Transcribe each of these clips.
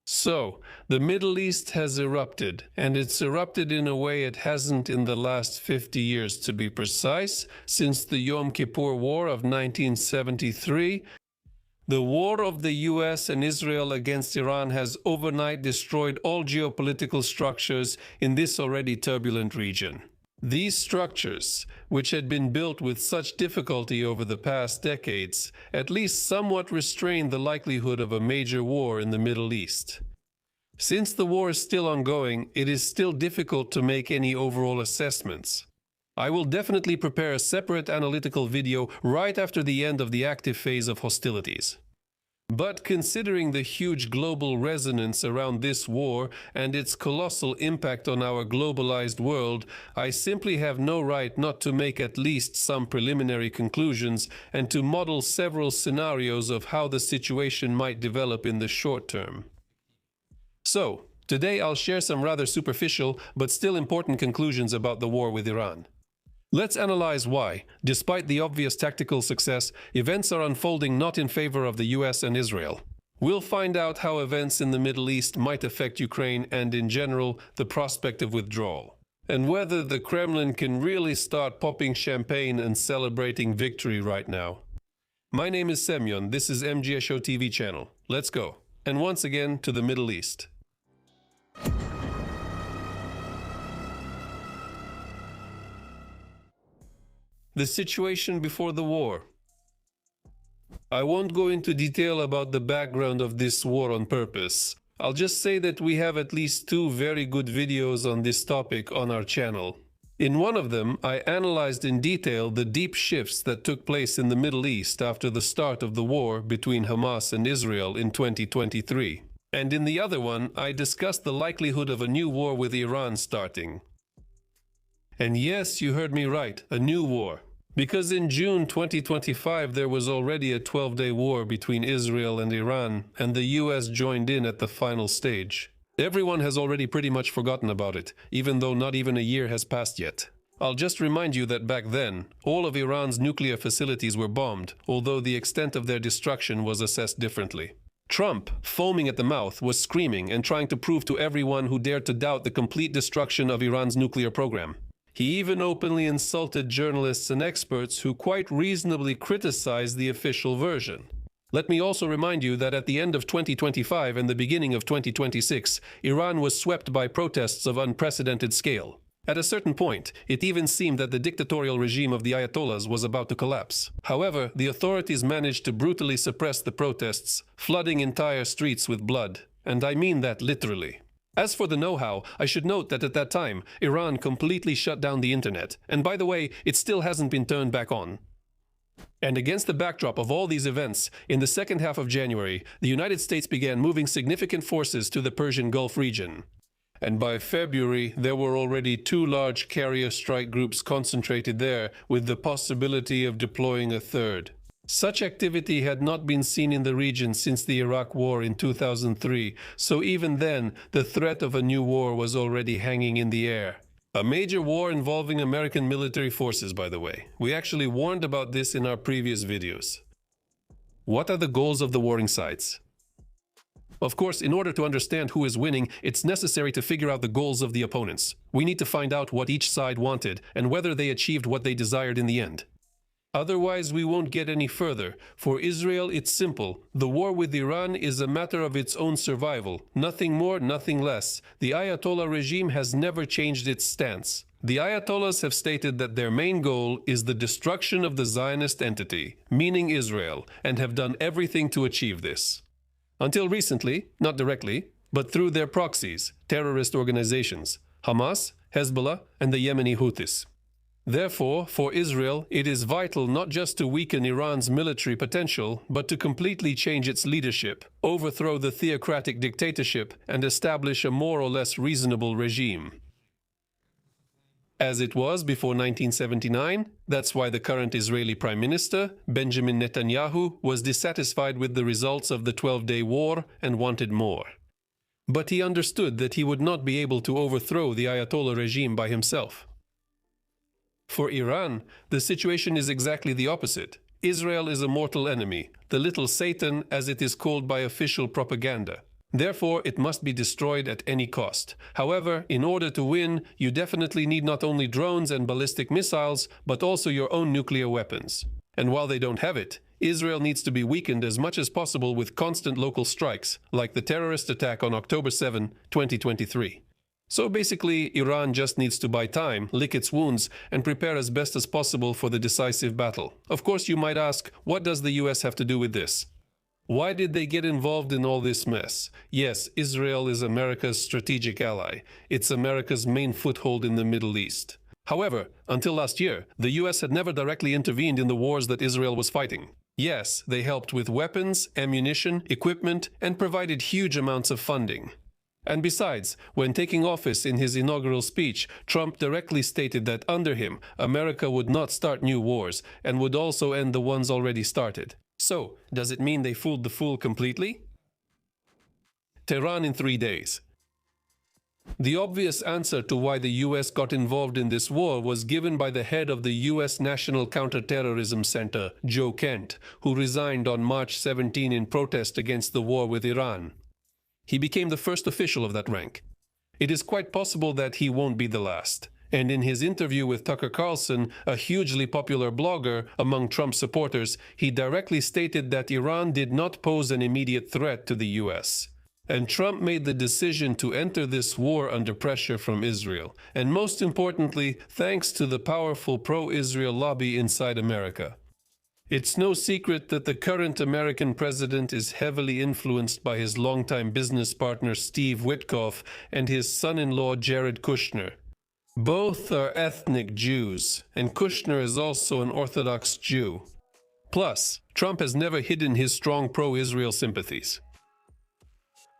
So, the Middle East has erupted, and it's erupted in a way it hasn't in the last 50 years, to be precise, since the Yom Kippur War of 1973. The war of the US and Israel against Iran has overnight destroyed all geopolitical structures in this already turbulent region. These structures, which had been built with such difficulty over the past decades, at least somewhat restrain the likelihood of a major war in the Middle East. Since the war is still ongoing, it is still difficult to make any overall assessments. I will definitely prepare a separate analytical video right after the end of the active phase of hostilities. But considering the huge global resonance around this war and its colossal impact on our globalized world, I simply have no right not to make at least some preliminary conclusions and to model several scenarios of how the situation might develop in the short term. So, today I'll share some rather superficial but still important conclusions about the war with Iran. Let's analyze why, despite the obvious tactical success, events are unfolding not in favor of the US and Israel. We'll find out how events in the Middle East might affect Ukraine and, in general, the prospect of withdrawal, and whether the Kremlin can really start popping champagne and celebrating victory right now. My name is Semyon, this is MGSO TV channel. Let's go. And once again, to the Middle East. The situation before the war. I won't go into detail about the background of this war on purpose. I'll just say that we have at least 2 very good videos on this topic on our channel. In one of them, I analyzed in detail the deep shifts that took place in the Middle East after the start of the war between Hamas and Israel in 2023. And in the other one, I discussed the likelihood of a new war with Iran starting. And yes, you heard me right, a new war. Because in June 2025 there was already a 12-day war between Israel and Iran, and the US joined in at the final stage. Everyone has already pretty much forgotten about it, even though not even a year has passed yet. I'll just remind you that back then, all of Iran's nuclear facilities were bombed, although the extent of their destruction was assessed differently. Trump, foaming at the mouth, was screaming and trying to prove to everyone who dared to doubt the complete destruction of Iran's nuclear program. He even openly insulted journalists and experts who quite reasonably criticized the official version. Let me also remind you that at the end of 2025 and the beginning of 2026, Iran was swept by protests of unprecedented scale. At a certain point, it even seemed that the dictatorial regime of the Ayatollahs was about to collapse. However, the authorities managed to brutally suppress the protests, flooding entire streets with blood. And I mean that literally. As for the know-how, I should note that at that time, Iran completely shut down the internet, and by the way, it still hasn't been turned back on. And against the backdrop of all these events, in the second half of January, the United States began moving significant forces to the Persian Gulf region. And by February, there were already 2 large carrier strike groups concentrated there, with the possibility of deploying a third. Such activity had not been seen in the region since the Iraq War in 2003, so even then, the threat of a new war was already hanging in the air. A major war involving American military forces, by the way. We actually warned about this in our previous videos. What are the goals of the warring sides? Of course, in order to understand who is winning, it's necessary to figure out the goals of the opponents. We need to find out what each side wanted and whether they achieved what they desired in the end. Otherwise, we won't get any further. For Israel, it's simple. The war with Iran is a matter of its own survival. Nothing more, nothing less. The Ayatollah regime has never changed its stance. The Ayatollahs have stated that their main goal is the destruction of the Zionist entity, meaning Israel, and have done everything to achieve this. Until recently, not directly, but through their proxies, terrorist organizations, Hamas, Hezbollah, and the Yemeni Houthis. Therefore, for Israel, it is vital not just to weaken Iran's military potential, but to completely change its leadership, overthrow the theocratic dictatorship, and establish a more or less reasonable regime. As it was before 1979, that's why the current Israeli Prime Minister, Benjamin Netanyahu, was dissatisfied with the results of the 12-day war and wanted more. But he understood that he would not be able to overthrow the Ayatollah regime by himself. For Iran, the situation is exactly the opposite. Israel is a mortal enemy, the little Satan as it is called by official propaganda. Therefore, it must be destroyed at any cost. However, in order to win, you definitely need not only drones and ballistic missiles, but also your own nuclear weapons. And while they don't have it, Israel needs to be weakened as much as possible with constant local strikes, like the terrorist attack on October 7, 2023. So basically, Iran just needs to buy time, lick its wounds, and prepare as best as possible for the decisive battle. Of course, you might ask, what does the US have to do with this? Why did they get involved in all this mess? Yes, Israel is America's strategic ally. It's America's main foothold in the Middle East. However, until last year, the US had never directly intervened in the wars that Israel was fighting. Yes, they helped with weapons, ammunition, equipment, and provided huge amounts of funding. And besides, when taking office in his inaugural speech, Trump directly stated that under him, America would not start new wars and would also end the ones already started. So, does it mean they fooled the fool completely? Tehran in 3 days. The obvious answer to why the US got involved in this war was given by the head of the US National Counterterrorism Center, Joe Kent, who resigned on March 17 in protest against the war with Iran. He became the first official of that rank. It is quite possible that he won't be the last. And in his interview with Tucker Carlson, a hugely popular blogger among Trump supporters, he directly stated that Iran did not pose an immediate threat to the US. And Trump made the decision to enter this war under pressure from Israel, and most importantly, thanks to the powerful pro-Israel lobby inside America. It's no secret that the current American president is heavily influenced by his longtime business partner Steve Witkoff and his son-in-law Jared Kushner. Both are ethnic Jews, and Kushner is also an Orthodox Jew. Plus, Trump has never hidden his strong pro-Israel sympathies.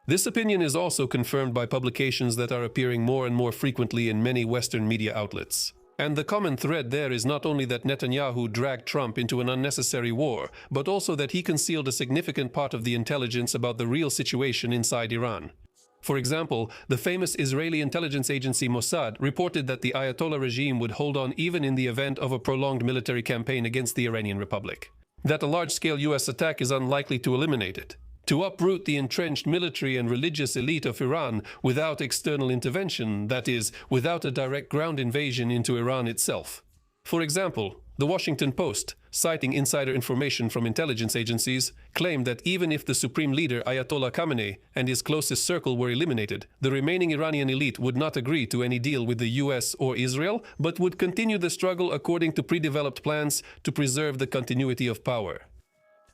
This opinion is also confirmed by publications that are appearing more and more frequently in many Western media outlets. And the common thread there is not only that Netanyahu dragged Trump into an unnecessary war, but also that he concealed a significant part of the intelligence about the real situation inside Iran. For example, the famous Israeli intelligence agency Mossad reported that the Ayatollah regime would hold on even in the event of a prolonged military campaign against the Iranian Republic. That a large-scale US attack is unlikely to eliminate it. To uproot the entrenched military and religious elite of Iran without external intervention, that is, without a direct ground invasion into Iran itself. For example, the Washington Post, citing insider information from intelligence agencies, claimed that even if the supreme leader Ayatollah Khamenei and his closest circle were eliminated, the remaining Iranian elite would not agree to any deal with the US or Israel, but would continue the struggle according to pre-developed plans to preserve the continuity of power.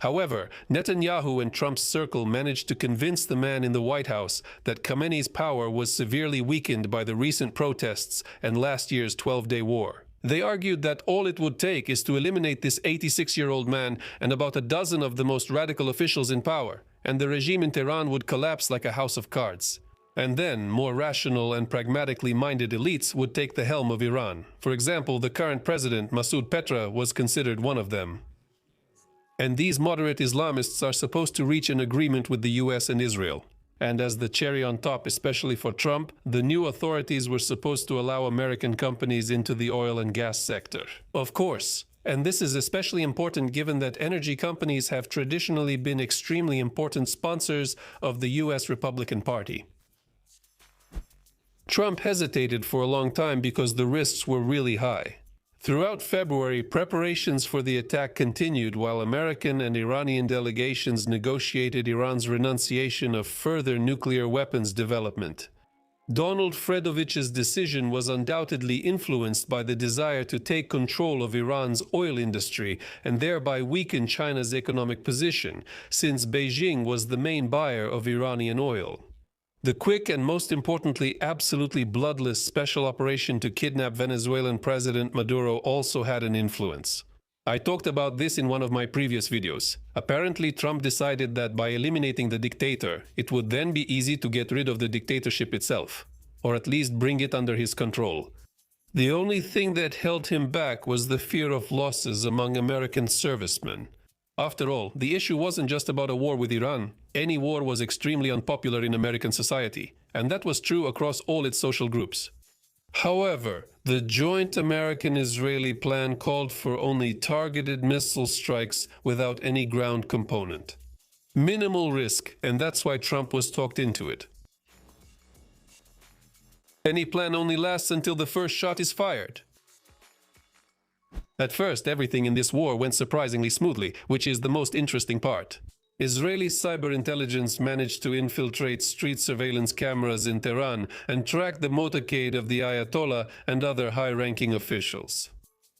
However, Netanyahu and Trump's circle managed to convince the man in the White House that Khamenei's power was severely weakened by the recent protests and last year's 12-day war. They argued that all it would take is to eliminate this 86-year-old man and about a dozen of the most radical officials in power, and the regime in Tehran would collapse like a house of cards. And then, more rational and pragmatically minded elites would take the helm of Iran. For example, the current president, Masoud Petra, was considered one of them. And these moderate Islamists are supposed to reach an agreement with the US and Israel. And as the cherry on top, especially for Trump, the new authorities were supposed to allow American companies into the oil and gas sector. Of course. And this is especially important given that energy companies have traditionally been extremely important sponsors of the US Republican Party. Trump hesitated for a long time because the risks were really high. Throughout February, preparations for the attack continued while American and Iranian delegations negotiated Iran's renunciation of further nuclear weapons development. Donald Fredovich's decision was undoubtedly influenced by the desire to take control of Iran's oil industry and thereby weaken China's economic position, since Beijing was the main buyer of Iranian oil. The quick and most importantly absolutely bloodless special operation to kidnap Venezuelan President Maduro also had an influence. I talked about this in one of my previous videos. Apparently, Trump decided that by eliminating the dictator, it would then be easy to get rid of the dictatorship itself, or at least bring it under his control. The only thing that held him back was the fear of losses among American servicemen. After all, the issue wasn't just about a war with Iran. Any war was extremely unpopular in American society, and that was true across all its social groups. However, the joint American-Israeli plan called for only targeted missile strikes without any ground component. Minimal risk, and that's why Trump was talked into it. Any plan only lasts until the first shot is fired. At first, everything in this war went surprisingly smoothly, which is the most interesting part. Israeli cyber intelligence managed to infiltrate street surveillance cameras in Tehran and track the motorcade of the Ayatollah and other high-ranking officials.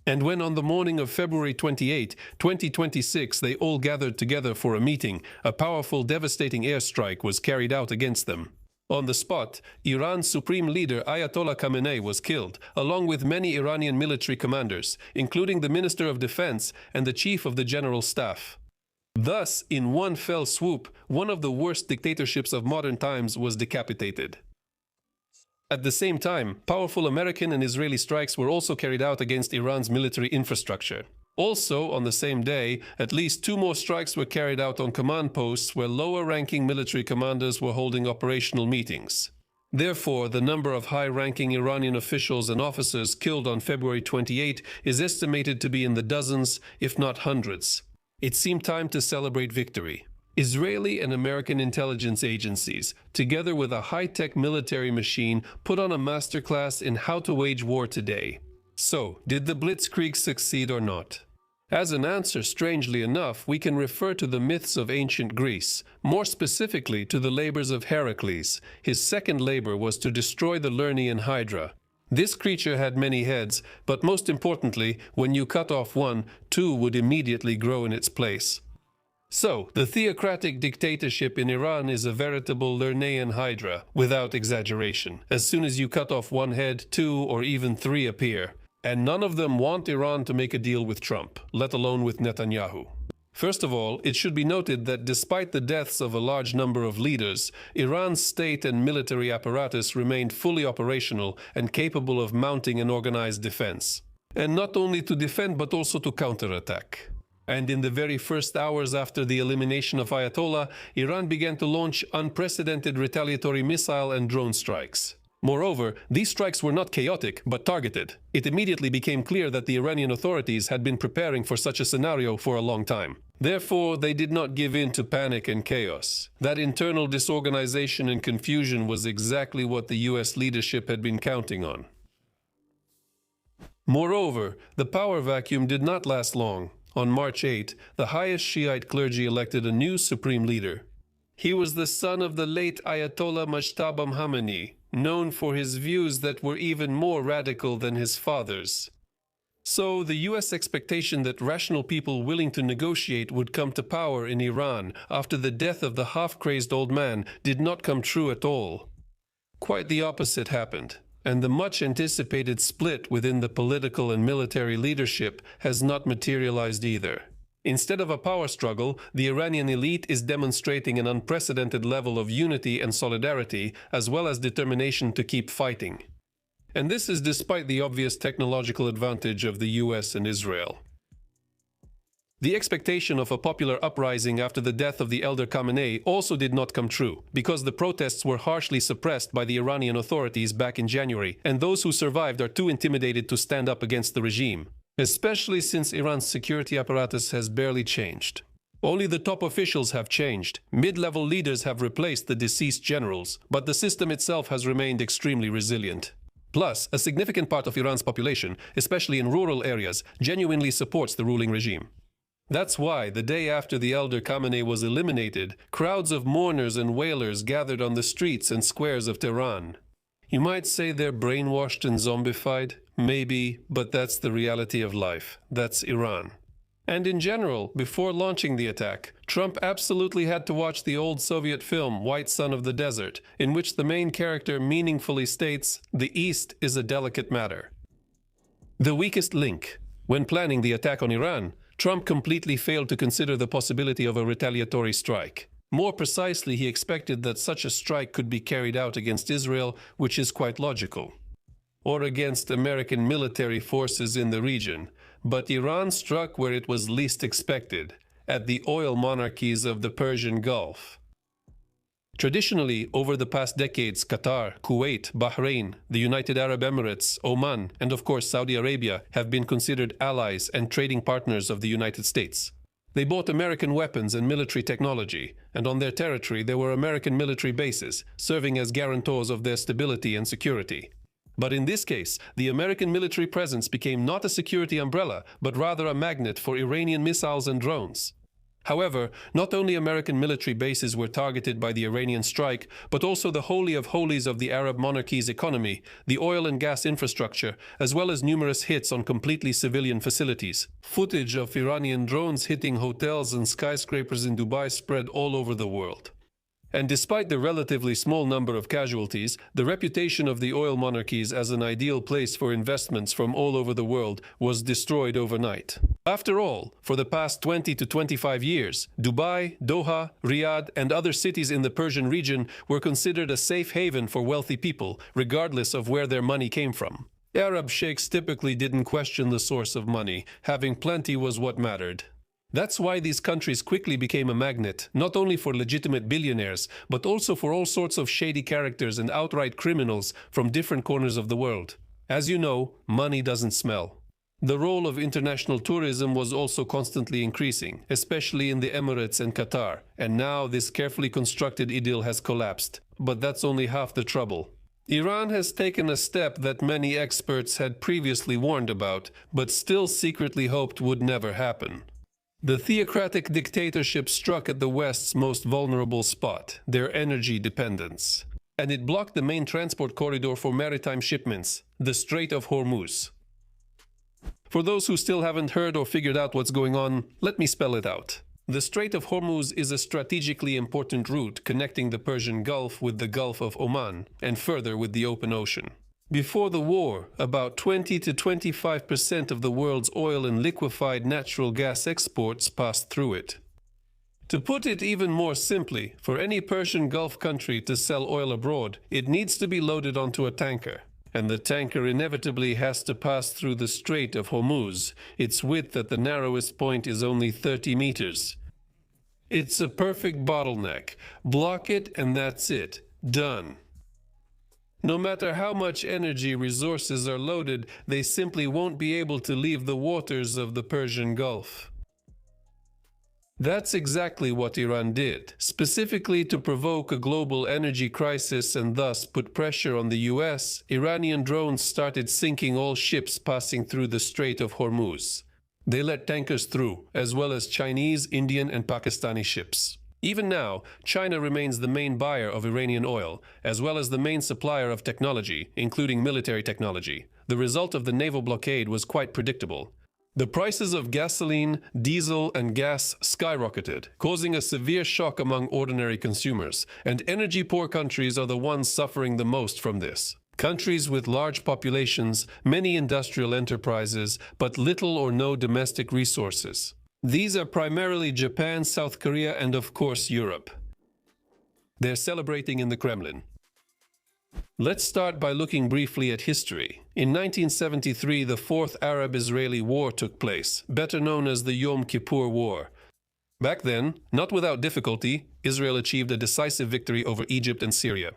And when on the morning of February 28, 2026, they all gathered together for a meeting, a powerful, devastating airstrike was carried out against them. On the spot, Iran's supreme leader Ayatollah Khamenei was killed, along with many Iranian military commanders, including the Minister of Defense and the Chief of the General Staff. Thus, in one fell swoop, one of the worst dictatorships of modern times was decapitated. At the same time, powerful American and Israeli strikes were also carried out against Iran's military infrastructure. Also, on the same day, at least 2 more strikes were carried out on command posts where lower-ranking military commanders were holding operational meetings. Therefore, the number of high-ranking Iranian officials and officers killed on February 28 is estimated to be in the dozens, if not hundreds. It seemed time to celebrate victory. Israeli and American intelligence agencies, together with a high-tech military machine, put on a masterclass in how to wage war today. So, did the Blitzkrieg succeed or not? As an answer, strangely enough, we can refer to the myths of ancient Greece, more specifically to the labors of Heracles. His second labor was to destroy the Lernaean Hydra. This creature had many heads, but most importantly, when you cut off one, 2 would immediately grow in its place. So, the theocratic dictatorship in Iran is a veritable Lernaean Hydra, without exaggeration. As soon as you cut off one head, 2 or even 3 appear. And none of them want Iran to make a deal with Trump, let alone with Netanyahu. First of all, it should be noted that despite the deaths of a large number of leaders, Iran's state and military apparatus remained fully operational and capable of mounting an organized defense. And not only to defend, but also to counterattack. And in the very first hours after the elimination of Ayatollah, Iran began to launch unprecedented retaliatory missile and drone strikes. Moreover, these strikes were not chaotic, but targeted. It immediately became clear that the Iranian authorities had been preparing for such a scenario for a long time. Therefore, they did not give in to panic and chaos. That internal disorganization and confusion was exactly what the US leadership had been counting on. Moreover, the power vacuum did not last long. On March 8, the highest Shiite clergy elected a new supreme leader. He was the son of the late Ayatollah Mojtaba Khamenei, known for his views that were even more radical than his father's. So, the US expectation that rational people willing to negotiate would come to power in Iran after the death of the half-crazed old man did not come true at all. Quite the opposite happened, and the much-anticipated split within the political and military leadership has not materialized either. Instead of a power struggle, the Iranian elite is demonstrating an unprecedented level of unity and solidarity, as well as determination to keep fighting. And this is despite the obvious technological advantage of the US and Israel. The expectation of a popular uprising after the death of the elder Khamenei also did not come true, because the protests were harshly suppressed by the Iranian authorities back in January, and those who survived are too intimidated to stand up against the regime. Especially since Iran's security apparatus has barely changed. Only the top officials have changed. Mid-level leaders have replaced the deceased generals, but the system itself has remained extremely resilient. Plus, a significant part of Iran's population, especially in rural areas, genuinely supports the ruling regime. That's why, the day after the elder Khamenei was eliminated, crowds of mourners and wailers gathered on the streets and squares of Tehran. You might say they're brainwashed and zombified. Maybe, but that's the reality of life. That's Iran. And in general, before launching the attack, Trump absolutely had to watch the old Soviet film White Son of the Desert, in which the main character meaningfully states, "The East is a delicate matter." The weakest link. When planning the attack on Iran, Trump completely failed to consider the possibility of a retaliatory strike. More precisely, he expected that such a strike could be carried out against Israel, which is quite logical, or against American military forces in the region. But Iran struck where it was least expected, at the oil monarchies of the Persian Gulf. Traditionally, over the past decades, Qatar, Kuwait, Bahrain, the United Arab Emirates, Oman, and of course Saudi Arabia have been considered allies and trading partners of the United States. They bought American weapons and military technology, and on their territory there were American military bases, serving as guarantors of their stability and security. But in this case, the American military presence became not a security umbrella, but rather a magnet for Iranian missiles and drones. However, not only American military bases were targeted by the Iranian strike, but also the holy of holies of the Arab monarchy's economy, the oil and gas infrastructure, as well as numerous hits on completely civilian facilities. Footage of Iranian drones hitting hotels and skyscrapers in Dubai spread all over the world. And despite the relatively small number of casualties, the reputation of the oil monarchies as an ideal place for investments from all over the world was destroyed overnight. After all, for the past 20 to 25 years, Dubai, Doha, Riyadh, and other cities in the Persian region were considered a safe haven for wealthy people, regardless of where their money came from. Arab sheikhs typically didn't question the source of money. Having plenty was what mattered. That's why these countries quickly became a magnet, not only for legitimate billionaires, but also for all sorts of shady characters and outright criminals from different corners of the world. As you know, money doesn't smell. The role of international tourism was also constantly increasing, especially in the Emirates and Qatar, and now this carefully constructed idyll has collapsed. But that's only half the trouble. Iran has taken a step that many experts had previously warned about, but still secretly hoped would never happen. The theocratic dictatorship struck at the West's most vulnerable spot, their energy dependence. And it blocked the main transport corridor for maritime shipments, the Strait of Hormuz. For those who still haven't heard or figured out what's going on, let me spell it out. The Strait of Hormuz is a strategically important route connecting the Persian Gulf with the Gulf of Oman, and further with the open ocean. Before the war, about 20 to 25% of the world's oil and liquefied natural gas exports passed through it. To put it even more simply, for any Persian Gulf country to sell oil abroad, it needs to be loaded onto a tanker. And the tanker inevitably has to pass through the Strait of Hormuz. Its width at the narrowest point is only 30 meters. It's a perfect bottleneck. Block it and that's it. Done. No matter how much energy resources are loaded, they simply won't be able to leave the waters of the Persian Gulf. That's exactly what Iran did, specifically to provoke a global energy crisis and thus put pressure on the US. Iranian drones started sinking all ships passing through the Strait of Hormuz. They let tankers through, as well as Chinese, Indian, and Pakistani ships. Even now, China remains the main buyer of Iranian oil, as well as the main supplier of technology, including military technology. The result of the naval blockade was quite predictable. The prices of gasoline, diesel, and gas skyrocketed, causing a severe shock among ordinary consumers, and energy-poor countries are the ones suffering the most from this. Countries with large populations, many industrial enterprises, but little or no domestic resources. These are primarily Japan, South Korea, and of course Europe. They're celebrating in the Kremlin. Let's start by looking briefly at history. In 1973, the Fourth Arab-Israeli War took place, better known as the Yom Kippur War. Back then, not without difficulty, Israel achieved a decisive victory over Egypt and Syria.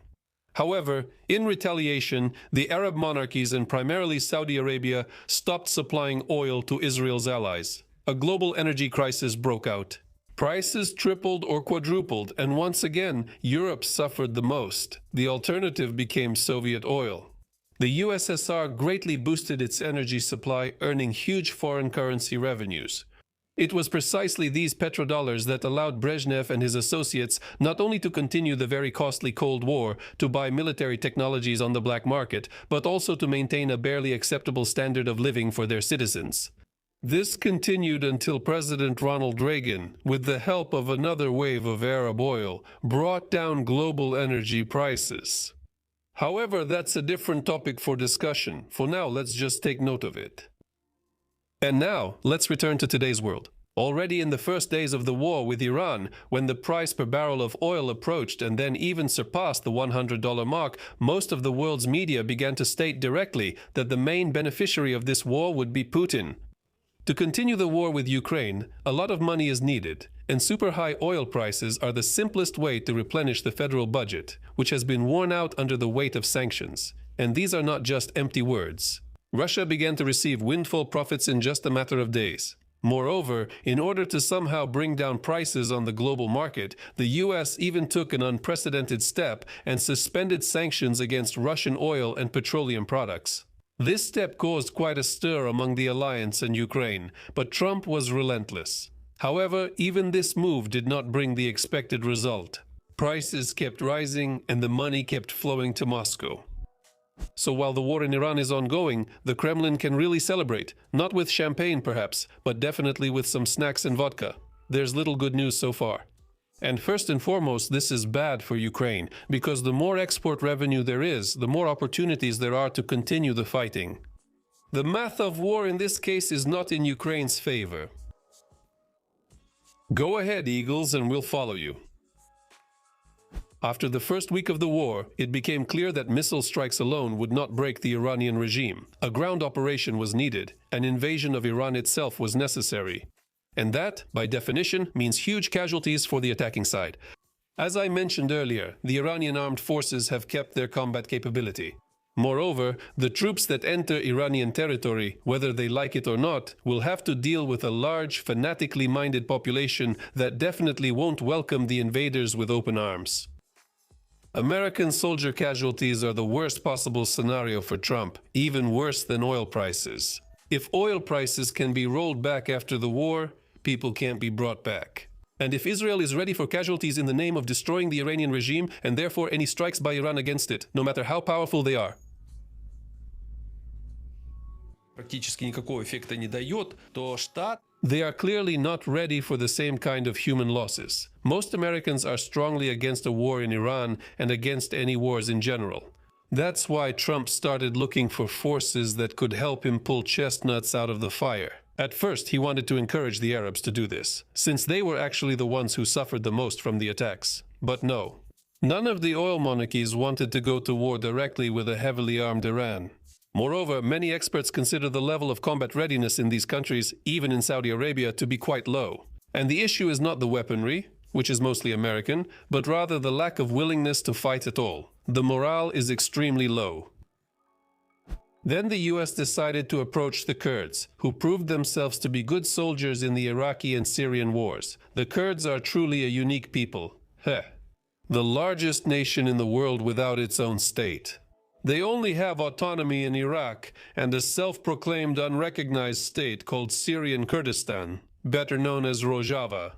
However, in retaliation, the Arab monarchies and primarily Saudi Arabia stopped supplying oil to Israel's allies. A global energy crisis broke out. Prices tripled or quadrupled, and once again, Europe suffered the most. The alternative became Soviet oil. The USSR greatly boosted its energy supply, earning huge foreign currency revenues. It was precisely these petrodollars that allowed Brezhnev and his associates not only to continue the very costly Cold War, to buy military technologies on the black market, but also to maintain a barely acceptable standard of living for their citizens. This continued until President Ronald Reagan, with the help of another wave of Arab oil, brought down global energy prices. However, that's a different topic for discussion. For now, let's just take note of it. And now, let's return to today's world. Already in the first days of the war with Iran, when the price per barrel of oil approached and then even surpassed the $100 mark, most of the world's media began to state directly that the main beneficiary of this war would be Putin. To continue the war with Ukraine, a lot of money is needed, and super high oil prices are the simplest way to replenish the federal budget, which has been worn out under the weight of sanctions. And these are not just empty words. Russia began to receive windfall profits in just a matter of days. Moreover, in order to somehow bring down prices on the global market, the US even took an unprecedented step and suspended sanctions against Russian oil and petroleum products. This step caused quite a stir among the alliance and Ukraine, but Trump was relentless. However, even this move did not bring the expected result. Prices kept rising and the money kept flowing to Moscow. So while the war in Iran is ongoing, the Kremlin can really celebrate, not with champagne perhaps, but definitely with some snacks and vodka. There's little good news so far. And first and foremost, this is bad for Ukraine, because the more export revenue there is, the more opportunities there are to continue the fighting. The math of war in this case is not in Ukraine's favor. Go ahead, Eagles, and we'll follow you. After the first week of the war, it became clear that missile strikes alone would not break the Iranian regime. A ground operation was needed. An invasion of Iran itself was necessary. And that, by definition, means huge casualties for the attacking side. As I mentioned earlier, the Iranian armed forces have kept their combat capability. Moreover, the troops that enter Iranian territory, whether they like it or not, will have to deal with a large, fanatically minded population that definitely won't welcome the invaders with open arms. American soldier casualties are the worst possible scenario for Trump, even worse than oil prices. If oil prices can be rolled back after the war, people can't be brought back. And if Israel is ready for casualties in the name of destroying the Iranian regime, and therefore any strikes by Iran against it, no matter how powerful they are, практически никакого эффекта не дает, то штат they are clearly not ready for the same kind of human losses. Most Americans are strongly against a war in Iran and against any wars in general. That's why Trump started looking for forces that could help him pull chestnuts out of the fire. At first, he wanted to encourage the Arabs to do this, since they were actually the ones who suffered the most from the attacks. But no. None of the oil monarchies wanted to go to war directly with a heavily armed Iran. Moreover, many experts consider the level of combat readiness in these countries, even in Saudi Arabia, to be quite low. And the issue is not the weaponry, which is mostly American, but rather the lack of willingness to fight at all. The morale is extremely low. Then the US decided to approach the Kurds, who proved themselves to be good soldiers in the Iraqi and Syrian wars. The Kurds are truly a unique people. Heh. The largest nation in the world without its own state. They only have autonomy in Iraq and a self-proclaimed unrecognized state called Syrian Kurdistan, better known as Rojava.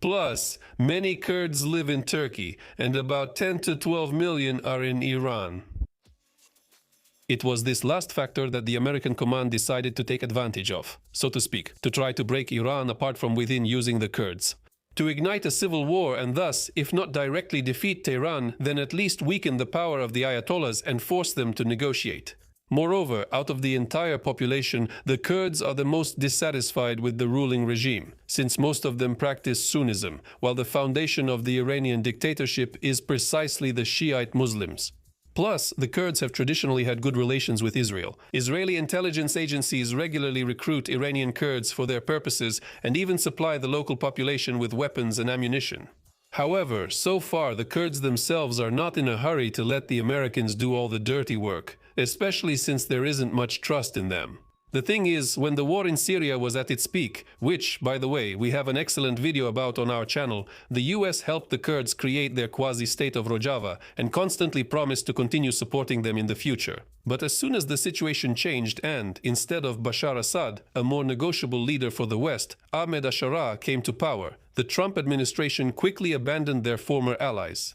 Plus, many Kurds live in Turkey, and about 10 to 12 million are in Iran. It was this last factor that the American command decided to take advantage of, so to speak, to try to break Iran apart from within using the Kurds. To ignite a civil war and thus, if not directly defeat Tehran, then at least weaken the power of the Ayatollahs and force them to negotiate. Moreover, out of the entire population, the Kurds are the most dissatisfied with the ruling regime, since most of them practice Sunnism, while the foundation of the Iranian dictatorship is precisely the Shiite Muslims. Plus, the Kurds have traditionally had good relations with Israel. Israeli intelligence agencies regularly recruit Iranian Kurds for their purposes and even supply the local population with weapons and ammunition. However, so far the Kurds themselves are not in a hurry to let the Americans do all the dirty work, especially since there isn't much trust in them. The thing is, when the war in Syria was at its peak, which, by the way, we have an excellent video about on our channel, the US helped the Kurds create their quasi-state of Rojava and constantly promised to continue supporting them in the future. But as soon as the situation changed and, instead of Bashar Assad, a more negotiable leader for the West, Ahmed Asharah came to power, the Trump administration quickly abandoned their former allies.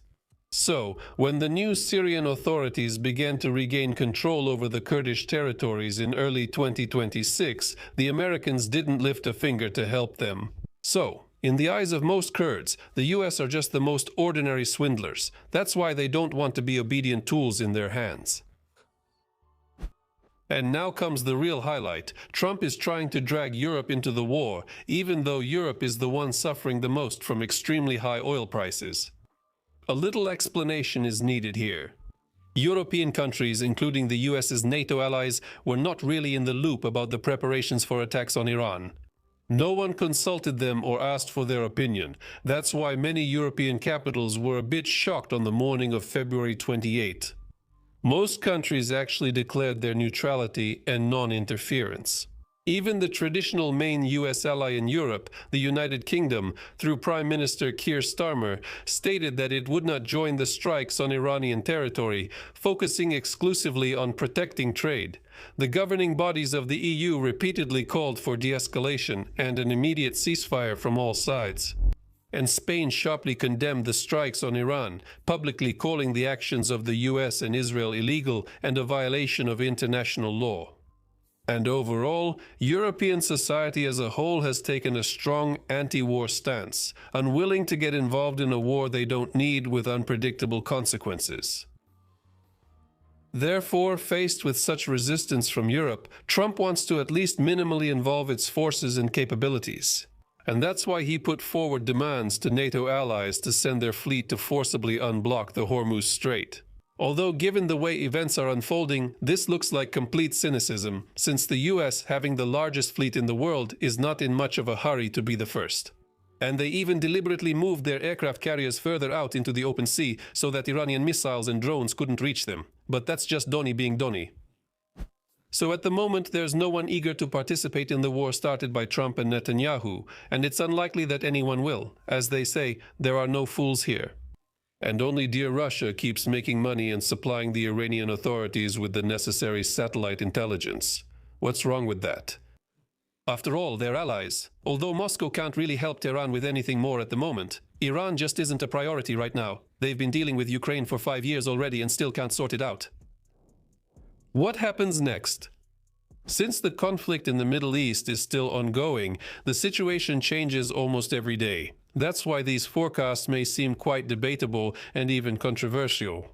So, when the new Syrian authorities began to regain control over the Kurdish territories in early 2026, the Americans didn't lift a finger to help them. So, in the eyes of most Kurds, the US are just the most ordinary swindlers. That's why they don't want to be obedient tools in their hands. And now comes the real highlight. Trump is trying to drag Europe into the war, even though Europe is the one suffering the most from extremely high oil prices. A little explanation is needed here. European countries, including the US's NATO allies, were not really in the loop about the preparations for attacks on Iran. No one consulted them or asked for their opinion. That's why many European capitals were a bit shocked on the morning of February 28. Most countries actually declared their neutrality and non-interference. Even the traditional main US ally in Europe, the United Kingdom, through Prime Minister Keir Starmer, stated that it would not join the strikes on Iranian territory, focusing exclusively on protecting trade. The governing bodies of the EU repeatedly called for de-escalation and an immediate ceasefire from all sides. And Spain sharply condemned the strikes on Iran, publicly calling the actions of the US and Israel illegal and a violation of international law. And overall, European society as a whole has taken a strong anti-war stance, unwilling to get involved in a war they don't need with unpredictable consequences. Therefore, faced with such resistance from Europe, Trump wants to at least minimally involve its forces and capabilities. And that's why he put forward demands to NATO allies to send their fleet to forcibly unblock the Hormuz Strait. Although given the way events are unfolding, this looks like complete cynicism, since the US, having the largest fleet in the world, is not in much of a hurry to be the first. And they even deliberately moved their aircraft carriers further out into the open sea so that Iranian missiles and drones couldn't reach them. But that's just Donny being Donny. So at the moment, there's no one eager to participate in the war started by Trump and Netanyahu, and it's unlikely that anyone will. As they say, there are no fools here. And only dear Russia keeps making money and supplying the Iranian authorities with the necessary satellite intelligence. What's wrong with that? After all, they're allies. Although Moscow can't really help Tehran with anything more at the moment, Iran just isn't a priority right now. They've been dealing with Ukraine for 5 years already and still can't sort it out. What happens next? Since the conflict in the Middle East is still ongoing, the situation changes almost every day. That's why these forecasts may seem quite debatable and even controversial.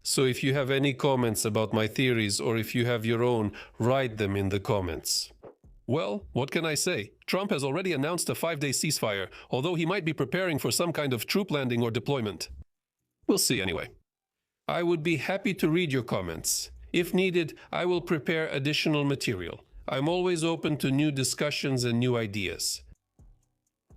So if you have any comments about my theories, or if you have your own, write them in the comments. Well, what can I say? Trump has already announced a 5-day ceasefire, although he might be preparing for some kind of troop landing or deployment. We'll see anyway. I would be happy to read your comments. If needed, I will prepare additional material. I'm always open to new discussions and new ideas.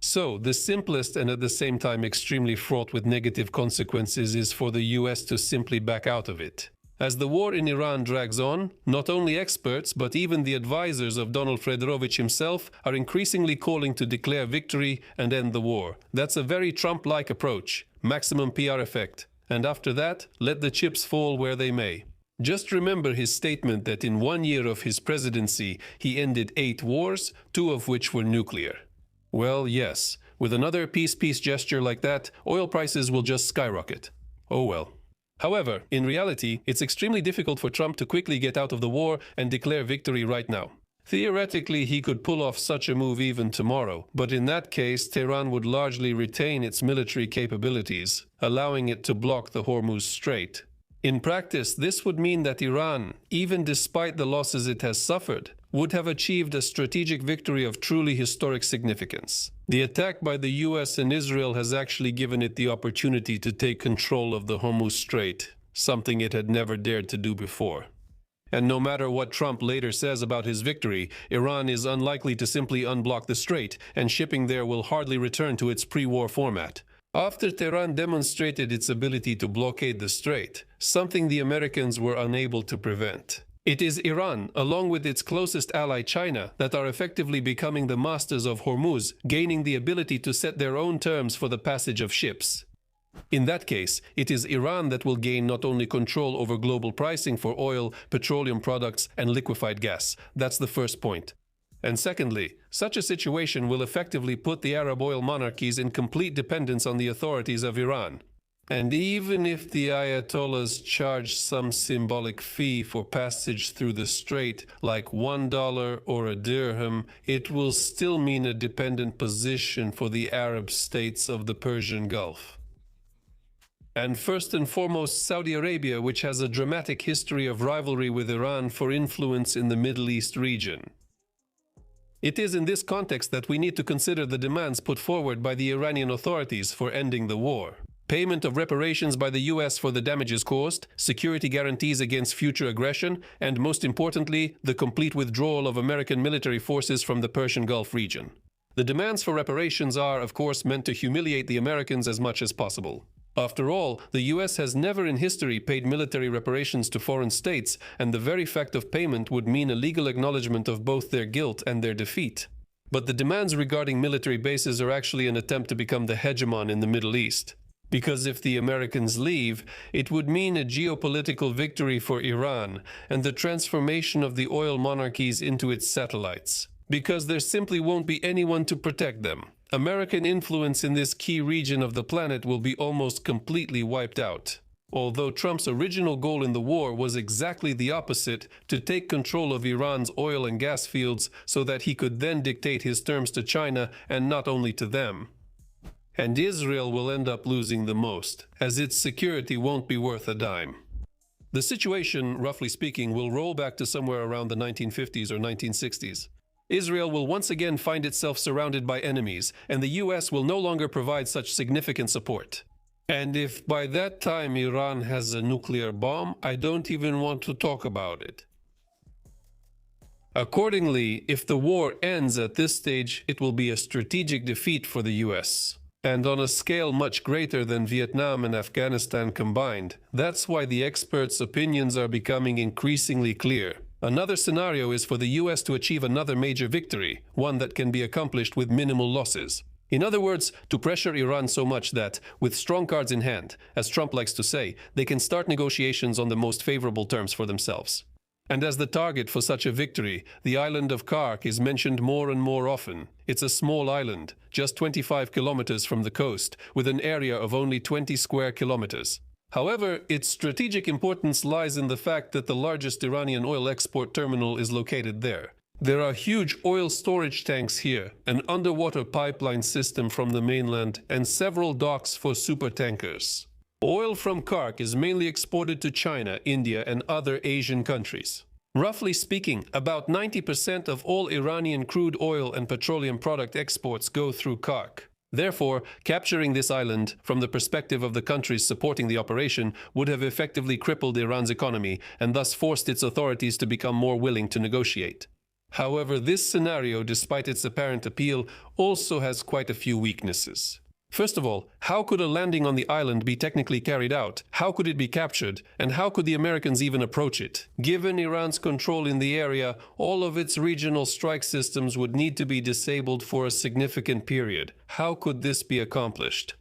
So, the simplest and at the same time extremely fraught with negative consequences is for the US to simply back out of it. As the war in Iran drags on, not only experts but even the advisors of Donald Fedorovich himself are increasingly calling to declare victory and end the war. That's a very Trump-like approach, maximum PR effect. And after that, let the chips fall where they may. Just remember his statement that in 1 year of his presidency, he ended 8 wars, 2 of which were nuclear. Well, yes, with another peace gesture like that, oil prices will just skyrocket. Oh well. However, in reality, it's extremely difficult for Trump to quickly get out of the war and declare victory right now. Theoretically, he could pull off such a move even tomorrow, but in that case, Tehran would largely retain its military capabilities, allowing it to block the Hormuz Strait. In practice, this would mean that Iran, even despite the losses it has suffered, would have achieved a strategic victory of truly historic significance. The attack by the US and Israel has actually given it the opportunity to take control of the Hormuz Strait, something it had never dared to do before. And no matter what Trump later says about his victory, Iran is unlikely to simply unblock the strait, and shipping there will hardly return to its pre-war format. After Tehran demonstrated its ability to blockade the strait, something the Americans were unable to prevent. It is Iran, along with its closest ally China, that are effectively becoming the masters of Hormuz, gaining the ability to set their own terms for the passage of ships. In that case, it is Iran that will gain not only control over global pricing for oil, petroleum products, and liquefied gas. That's the first point. And secondly, such a situation will effectively put the Arab oil monarchies in complete dependence on the authorities of Iran. And even if the Ayatollahs charge some symbolic fee for passage through the strait, like $1 or a dirham, it will still mean a dependent position for the Arab states of the Persian Gulf. And first and foremost, Saudi Arabia, which has a dramatic history of rivalry with Iran for influence in the Middle East region. It is in this context that we need to consider the demands put forward by the Iranian authorities for ending the war. Payment of reparations by the US for the damages caused, security guarantees against future aggression, and most importantly, the complete withdrawal of American military forces from the Persian Gulf region. The demands for reparations are, of course, meant to humiliate the Americans as much as possible. After all, the US has never in history paid military reparations to foreign states, and the very fact of payment would mean a legal acknowledgement of both their guilt and their defeat. But the demands regarding military bases are actually an attempt to become the hegemon in the Middle East. Because if the Americans leave, it would mean a geopolitical victory for Iran and the transformation of the oil monarchies into its satellites. Because there simply won't be anyone to protect them. American influence in this key region of the planet will be almost completely wiped out. Although Trump's original goal in the war was exactly the opposite, to take control of Iran's oil and gas fields so that he could then dictate his terms to China and not only to them. And Israel will end up losing the most, as its security won't be worth a dime. The situation, roughly speaking, will roll back to somewhere around the 1950s or 1960s. Israel will once again find itself surrounded by enemies, and the US will no longer provide such significant support. And if by that time Iran has a nuclear bomb, I don't even want to talk about it. Accordingly, if the war ends at this stage, it will be a strategic defeat for the US. And on a scale much greater than Vietnam and Afghanistan combined. That's why the experts' opinions are becoming increasingly clear. Another scenario is for the US to achieve another major victory, one that can be accomplished with minimal losses. In other words, to pressure Iran so much that, with strong cards in hand, as Trump likes to say, they can start negotiations on the most favorable terms for themselves. And as the target for such a victory, the island of Kark is mentioned more and more often. It's a small island, just 25 kilometers from the coast, with an area of only 20 square kilometers. However, its strategic importance lies in the fact that the largest Iranian oil export terminal is located there. There are huge oil storage tanks here, an underwater pipeline system from the mainland, and several docks for supertankers. Oil from Kark is mainly exported to China, India, and other Asian countries. Roughly speaking, about 90% of all Iranian crude oil and petroleum product exports go through Kark. Therefore, capturing this island, from the perspective of the countries supporting the operation, would have effectively crippled Iran's economy and thus forced its authorities to become more willing to negotiate. However, this scenario, despite its apparent appeal, also has quite a few weaknesses. First of all, how could a landing on the island be technically carried out? How could it be captured? And how could the Americans even approach it? Given Iran's control in the area, all of its regional strike systems would need to be disabled for a significant period. How could this be accomplished?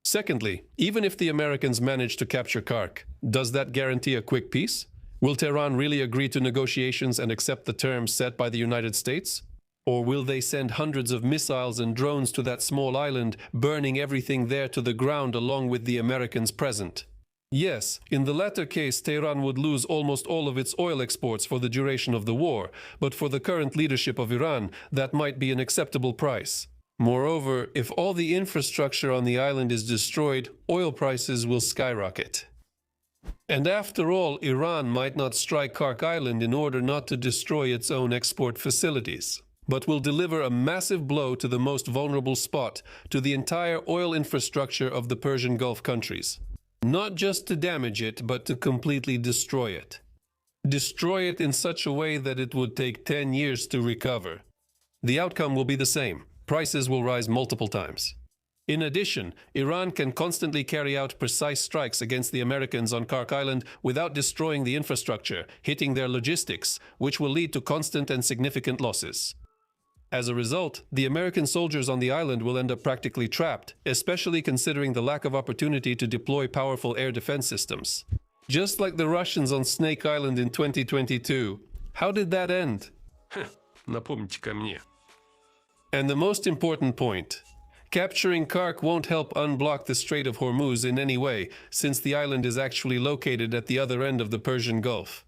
Secondly, even if the Americans manage to capture Kark, does that guarantee a quick peace? Will Tehran really agree to negotiations and accept the terms set by the United States? Or will they send hundreds of missiles and drones to that small island, burning everything there to the ground along with the Americans present? Yes, in the latter case, Tehran would lose almost all of its oil exports for the duration of the war, but for the current leadership of Iran, that might be an acceptable price. Moreover, if all the infrastructure on the island is destroyed, oil prices will skyrocket. And after all, Iran might not strike Kark Island in order not to destroy its own export facilities, but will deliver a massive blow to the most vulnerable spot, to the entire oil infrastructure of the Persian Gulf countries. Not just to damage it, but to completely destroy it. Destroy it in such a way that it would take 10 years to recover. The outcome will be the same. Prices will rise multiple times. In addition, Iran can constantly carry out precise strikes against the Americans on Kark Island without destroying the infrastructure, hitting their logistics, which will lead to constant and significant losses. As a result, the American soldiers on the island will end up practically trapped, especially considering the lack of opportunity to deploy powerful air defense systems. Just like the Russians on Snake Island in 2022. How did that end? Напомните-ка мне. And the most important point. Capturing Kark won't help unblock the Strait of Hormuz in any way, since the island is actually located at the other end of the Persian Gulf.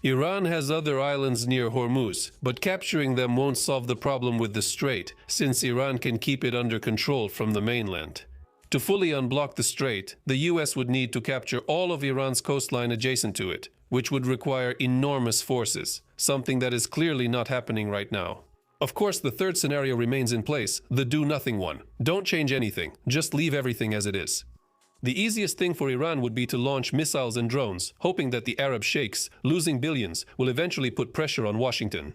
Iran has other islands near Hormuz, but capturing them won't solve the problem with the strait, since Iran can keep it under control from the mainland. To fully unblock the strait, the US would need to capture all of Iran's coastline adjacent to it, which would require enormous forces, something that is clearly not happening right now. Of course, the third scenario remains in place, the do-nothing one. Don't change anything, just leave everything as it is. The easiest thing for Iran would be to launch missiles and drones, hoping that the Arab sheikhs, losing billions, will eventually put pressure on Washington.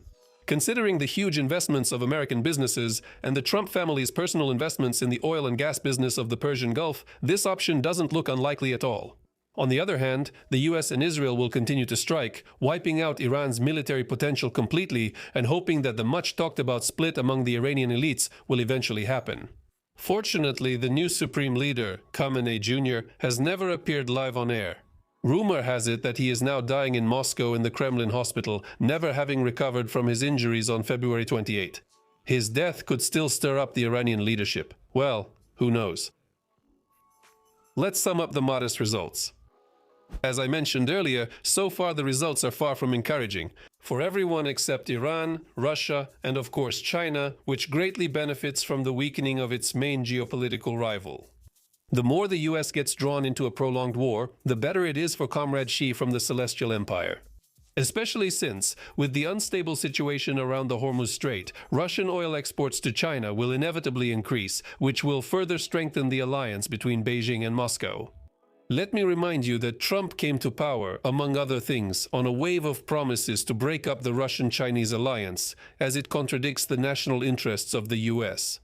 Considering the huge investments of American businesses and the Trump family's personal investments in the oil and gas business of the Persian Gulf, this option doesn't look unlikely at all. On the other hand, the US and Israel will continue to strike, wiping out Iran's military potential completely and hoping that the much-talked-about split among the Iranian elites will eventually happen. Fortunately, the new Supreme Leader, Khamenei Jr., has never appeared live on air. Rumor has it that he is now dying in Moscow in the Kremlin hospital, never having recovered from his injuries on February 28. His death could still stir up the Iranian leadership. Well, who knows? Let's sum up the modest results. As I mentioned earlier, so far the results are far from encouraging, for everyone except Iran, Russia, and of course China, which greatly benefits from the weakening of its main geopolitical rival. The more the US gets drawn into a prolonged war, the better it is for Comrade Xi from the Celestial Empire. Especially since, with the unstable situation around the Hormuz Strait, Russian oil exports to China will inevitably increase, which will further strengthen the alliance between Beijing and Moscow. Let me remind you that Trump came to power, among other things, on a wave of promises to break up the Russian-Chinese alliance, as it contradicts the national interests of the US.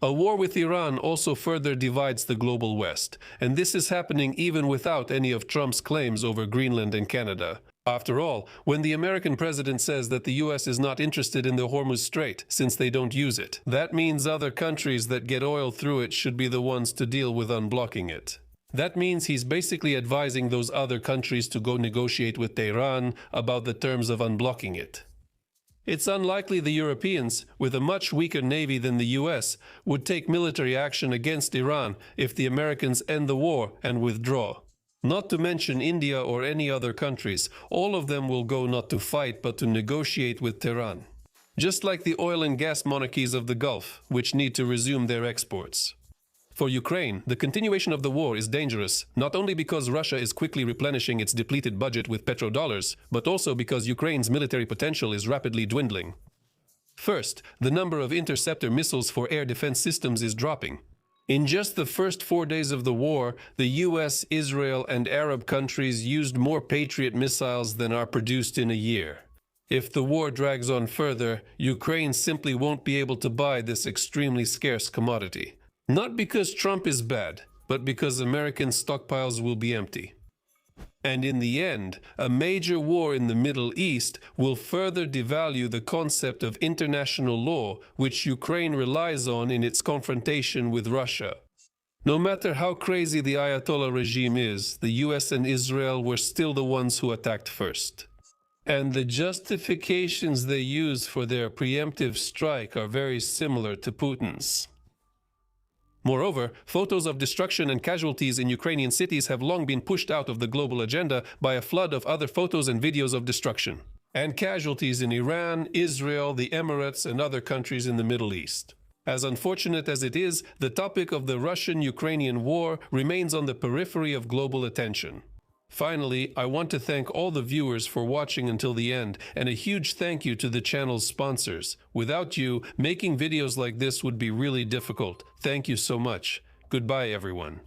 A war with Iran also further divides the global West, and this is happening even without any of Trump's claims over Greenland and Canada. After all, when the American president says that the US is not interested in the Hormuz Strait since they don't use it, that means other countries that get oil through it should be the ones to deal with unblocking it. That means he's basically advising those other countries to go negotiate with Tehran about the terms of unblocking it. It's unlikely the Europeans, with a much weaker navy than the US, would take military action against Iran if the Americans end the war and withdraw. Not to mention India or any other countries, all of them will go not to fight but to negotiate with Tehran. Just like the oil and gas monarchies of the Gulf, which need to resume their exports. For Ukraine, the continuation of the war is dangerous, not only because Russia is quickly replenishing its depleted budget with petrodollars, but also because Ukraine's military potential is rapidly dwindling. First, the number of interceptor missiles for air defense systems is dropping. In just the first 4 days of the war, the US, Israel, and Arab countries used more Patriot missiles than are produced in a year. If the war drags on further, Ukraine simply won't be able to buy this extremely scarce commodity. Not because Trump is bad, but because American stockpiles will be empty. And in the end, a major war in the Middle East will further devalue the concept of international law, which Ukraine relies on in its confrontation with Russia. No matter how crazy the Ayatollah regime is, the US and Israel were still the ones who attacked first. And the justifications they use for their preemptive strike are very similar to Putin's. Moreover, photos of destruction and casualties in Ukrainian cities have long been pushed out of the global agenda by a flood of other photos and videos of destruction. And casualties in Iran, Israel, the Emirates, and other countries in the Middle East. As unfortunate as it is, the topic of the Russian-Ukrainian war remains on the periphery of global attention. Finally, I want to thank all the viewers for watching until the end, and a huge thank you to the channel's sponsors. Without you, making videos like this would be really difficult. Thank you so much. Goodbye, everyone.